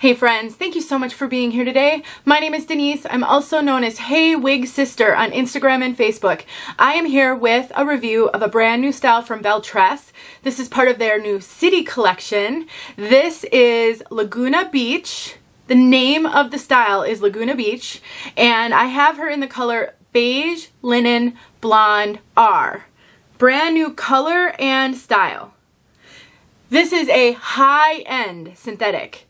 Hey friends, thank you so much for being here today. My name is Denise. I'm also known as Hey Wig Sister on Instagram and Facebook. I am here with a review of a brand new style from Belle Tress. This is part of their new city collection. This is Laguna Beach. The name of the style is Laguna Beach, and I have her in the color Beige Linen Blonde R. Brand new color and style. This is a high-end synthetic.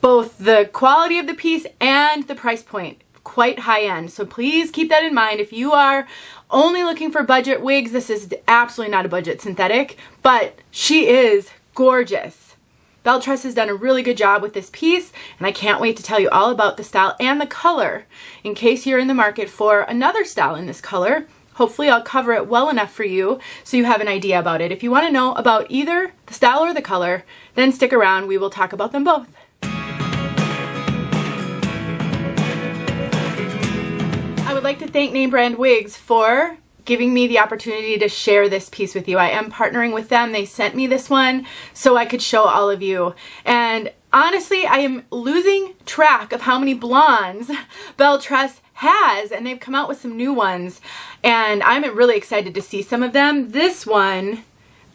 Both the quality of the piece and the price point, quite high-end. So please keep that in mind. If you are only looking for budget wigs, this is absolutely not a budget synthetic, but she is gorgeous. Belle Tress has done a really good job with this piece, and I can't wait to tell you all about the style and the color. In case you're in the market for another style in this color, hopefully I'll cover it well enough for you so you have an idea about it. If you want to know about either the style or the color, then stick around. We will talk about them both. I would like to thank Name Brand Wigs for giving me the opportunity to share this piece with you. I am partnering with them. They sent me this one so I could show all of you. And honestly, I am losing track of how many blondes Belle Tress has, and they've come out with some new ones, and I'm really excited to see some of them. This one,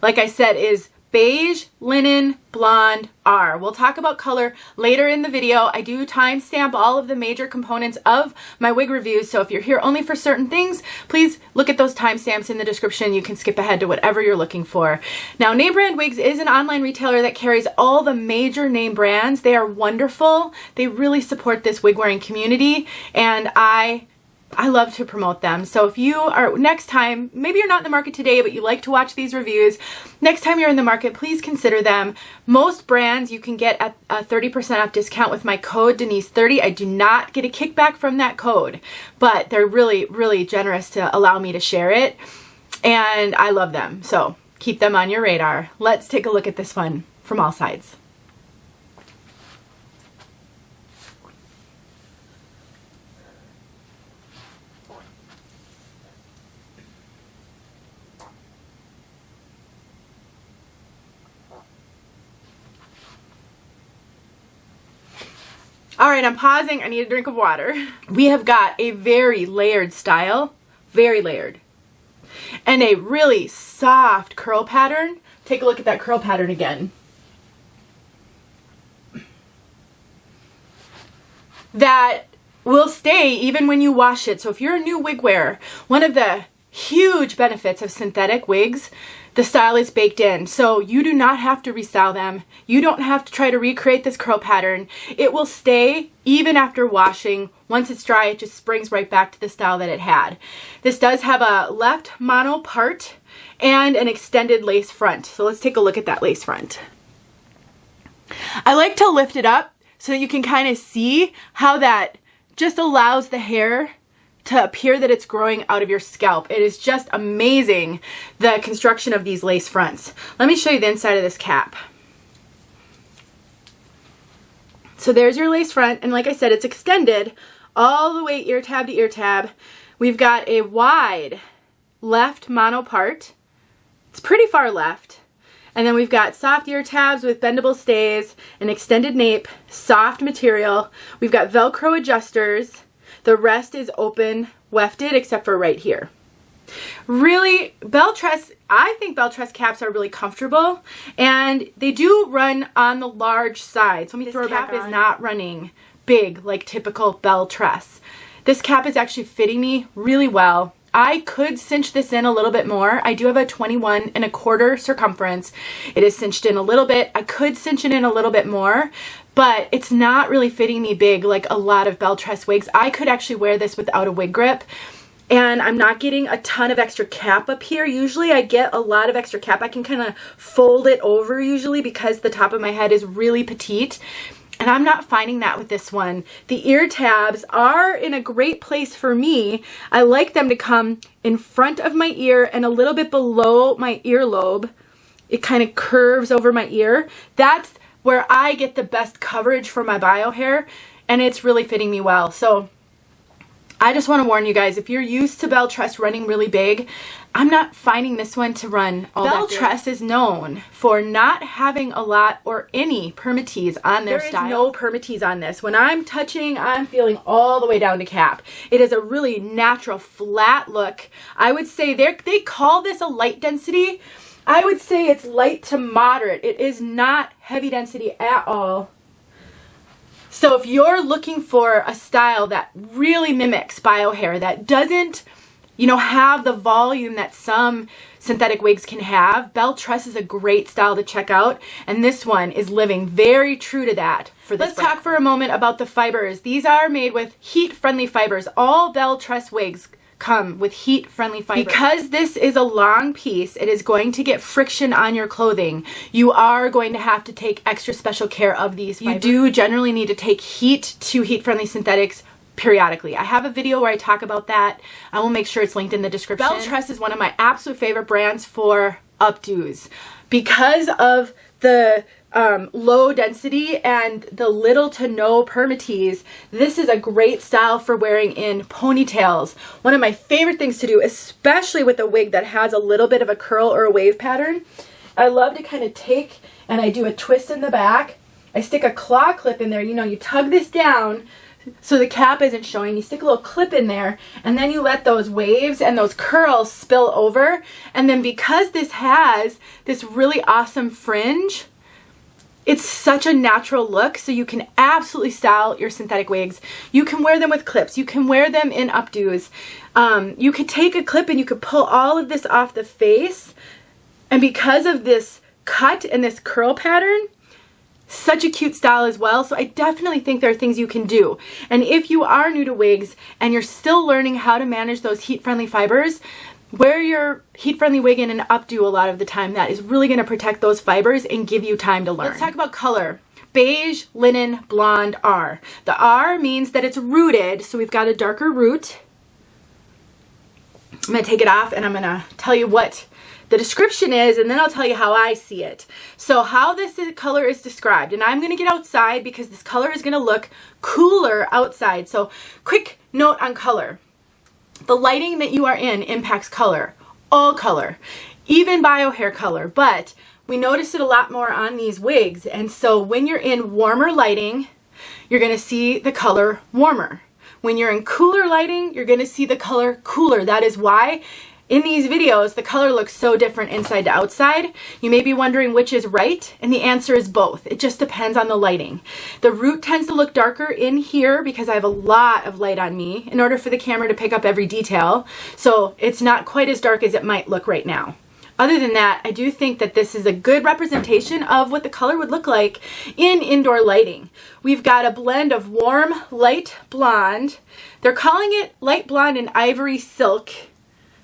like I said, is Beige Linen Blonde R. We'll talk about color later in the video. I do timestamp all of the major components of my wig reviews, so if you're here only for certain things, please look at those timestamps in the description. You can skip ahead to whatever you're looking for. Now, Name Brand Wigs is an online retailer that carries all the major name brands. They are wonderful. They really support this wig wearing community, and I love to promote them. So if you are, next time, maybe you're not in the market today, but you like to watch these reviews, next time you're in the market, please consider them. Most brands you can get at a 30% off discount with my code Denise30. I do not get a kickback from that code, but they're really, really generous to allow me to share it, and I love them. So keep them on your radar. Let's take a look at this one from all sides. All right, I'm pausing. I need a drink of water. We have got a very layered style, very layered, and a really soft curl pattern. Take a look at that curl pattern again. That will stay even when you wash it. So if you're a new wig wearer, one of the huge benefits of synthetic wigs, the style is baked in, so you do not have to restyle them. You don't have to try to recreate this curl pattern. It will stay even after washing. Once it's dry, it just springs right back to the style that it had. This does have a left mono part and an extended lace front. So let's take a look at that lace front. I like to lift it up so that you can kind of see how that just allows the hair to appear that it's growing out of your scalp. It is just amazing, the construction of these lace fronts. Let me show you the inside of this cap. So there's your lace front, and like I said, it's extended all the way ear tab to ear tab. We've got a wide left mono part. It's pretty far left. And then we've got soft ear tabs with bendable stays, an extended nape, soft material. We've got Velcro adjusters. The rest is open wefted except for right here. Really, Belle Tress, I think Belle Tress caps are really comfortable, and they do run on the large side. So this cap is not running big like typical Belle Tress. This cap is actually fitting me really well. I could cinch this in a little bit more. I do have a 21¼ circumference. It is cinched in a little bit. I could cinch it in a little bit more, but it's not really fitting me big like a lot of Belle Tress wigs. I could actually wear this without a wig grip, and I'm not getting a ton of extra cap up here. Usually I get a lot of extra cap. I can kind of fold it over usually because the top of my head is really petite. And I'm not finding that with this one. The ear tabs are in a great place for me. I like them to come in front of my ear and a little bit below my earlobe. It kind of curves over my ear. That's where I get the best coverage for my bio hair, and it's really fitting me well. So I just want to warn you guys, if you're used to Belle Tress running really big, I'm not finding this one to run all that big. Belle Tress is known for not having a lot or any Permatease on their style. There is no Permatease on this. When I'm touching, I'm feeling all the way down to cap. It is a really natural, flat look. I would say they call this a light density. I would say it's light to moderate. It is not heavy density at all. So if you're looking for a style that really mimics bio hair, that doesn't, you know, have the volume that some synthetic wigs can have, Belle Tress is a great style to check out, and this one is living very true to that for this. Let's talk for a moment about the fibers. These are made with heat-friendly fibers. All Belle Tress wigs come with heat-friendly fibers. Because this is a long piece, it is going to get friction on your clothing. You are going to have to take extra special care of these fibers. You do generally need to take heat to heat-friendly synthetics periodically. I have a video where I talk about that. I will make sure it's linked in the description. Belle Tress is one of my absolute favorite brands for updos because of the low density and the little to no Permatease. This is a great style for wearing in ponytails. One of my favorite things to do, especially with a wig that has a little bit of a curl or a wave pattern, I love to kind of take and I do a twist in the back. I stick a claw clip in there. You know, you tug this down so the cap isn't showing. You stick a little clip in there, and then you let those waves and those curls spill over. And then because this has this really awesome fringe, it's such a natural look, so you can absolutely style your synthetic wigs. You can wear them with clips. You can wear them in updos. You could take a clip and you could pull all of this off the face. And because of this cut and this curl pattern, such a cute style as well. So I definitely think there are things you can do. And if you are new to wigs and you're still learning how to manage those heat-friendly fibers, wear your heat-friendly wig in an updo a lot of the time. That is really going to protect those fibers and give you time to learn. Let's talk about color. Beige Linen Blonde R. The R means that it's rooted, so we've got a darker root. I'm going to take it off and I'm going to tell you what the description is, and then I'll tell you how I see it. So how this color is described, and I'm going to get outside because this color is going to look cooler outside. So quick note on color. The lighting that you are in impacts color, all color, even bio hair color, but we notice it a lot more on these wigs. And so when you're in warmer lighting, you're going to see the color warmer. When you're in cooler lighting, you're going to see the color cooler. That is why in these videos, the color looks so different inside to outside. You may be wondering which is right, and the answer is both. It just depends on the lighting. The root tends to look darker in here because I have a lot of light on me in order for the camera to pick up every detail. So it's not quite as dark as it might look right now. Other than that, I do think that this is a good representation of what the color would look like in indoor lighting. We've got a blend of warm, light blonde. They're calling it light blonde and ivory silk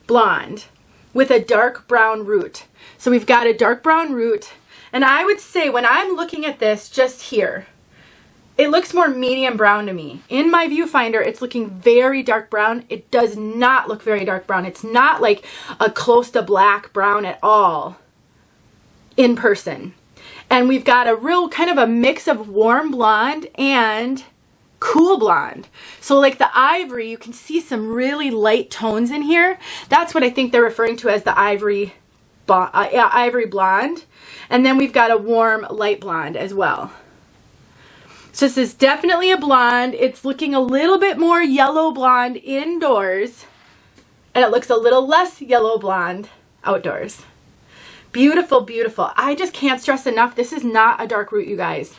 blonde with a dark brown root. So we've got a dark brown root, and I would say when I'm looking at this just here, it looks more medium brown to me. In my viewfinder, it's looking very dark brown. It does not look very dark brown. It's not like a close to black brown at all in person. And we've got a real kind of a mix of warm blonde and cool blonde. So like the ivory, you can see some really light tones in here. That's what I think they're referring to as the ivory blonde. And then we've got a warm light blonde as well. So this is definitely a blonde. It's looking a little bit more yellow blonde indoors, and it looks a little less yellow blonde outdoors. Beautiful, beautiful. I just can't stress enough, this is not a dark root, you guys.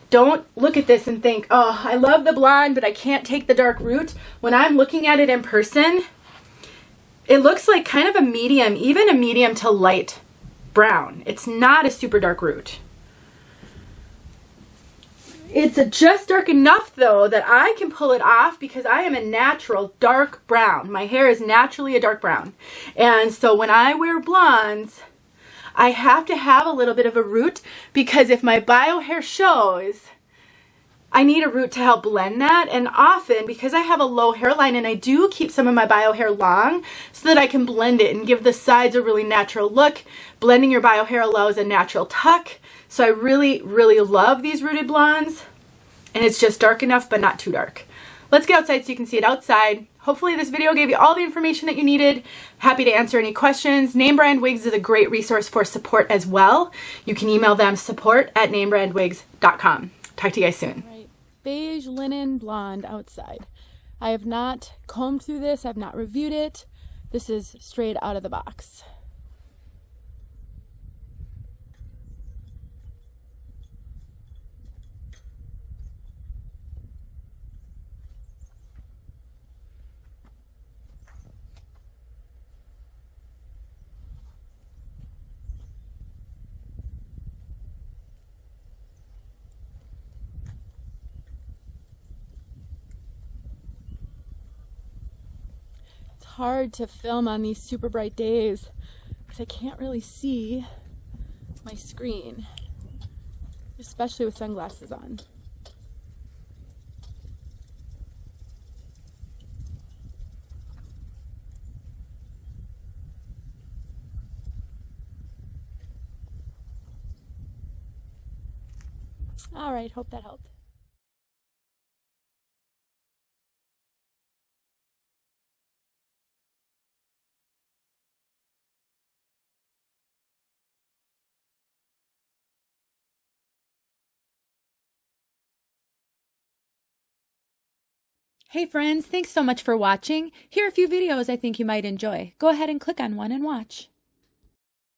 Don't look at this and think, oh, I love the blonde, but I can't take the dark root. When I'm looking at it in person, it looks like kind of a medium, even a medium to light brown. It's not a super dark root. It's just dark enough, though, that I can pull it off because I am a natural dark brown. My hair is naturally a dark brown. And so when I wear blondes, I have to have a little bit of a root because if my bio hair shows, I need a root to help blend that. And often, because I have a low hairline and I do keep some of my bio hair long so that I can blend it and give the sides a really natural look, blending your bio hair allows a natural tuck. So I really, really love these rooted blondes. And it's just dark enough, but not too dark. let's get outside so you can see it outside. Hopefully this video gave you all the information that you needed. Happy to answer any questions. Name Brand Wigs is a great resource for support as well. You can email them support@namebrandwigs.com. Talk to you guys soon. Right. Beige Linen Blonde outside. I have not combed through this. I've not reviewed it. This is straight out of the box. Hard to film on these super bright days because I can't really see my screen, especially with sunglasses on. All right, hope that helped. Hey friends, thanks so much for watching. Here are a few videos I think you might enjoy. Go ahead and click on one and watch.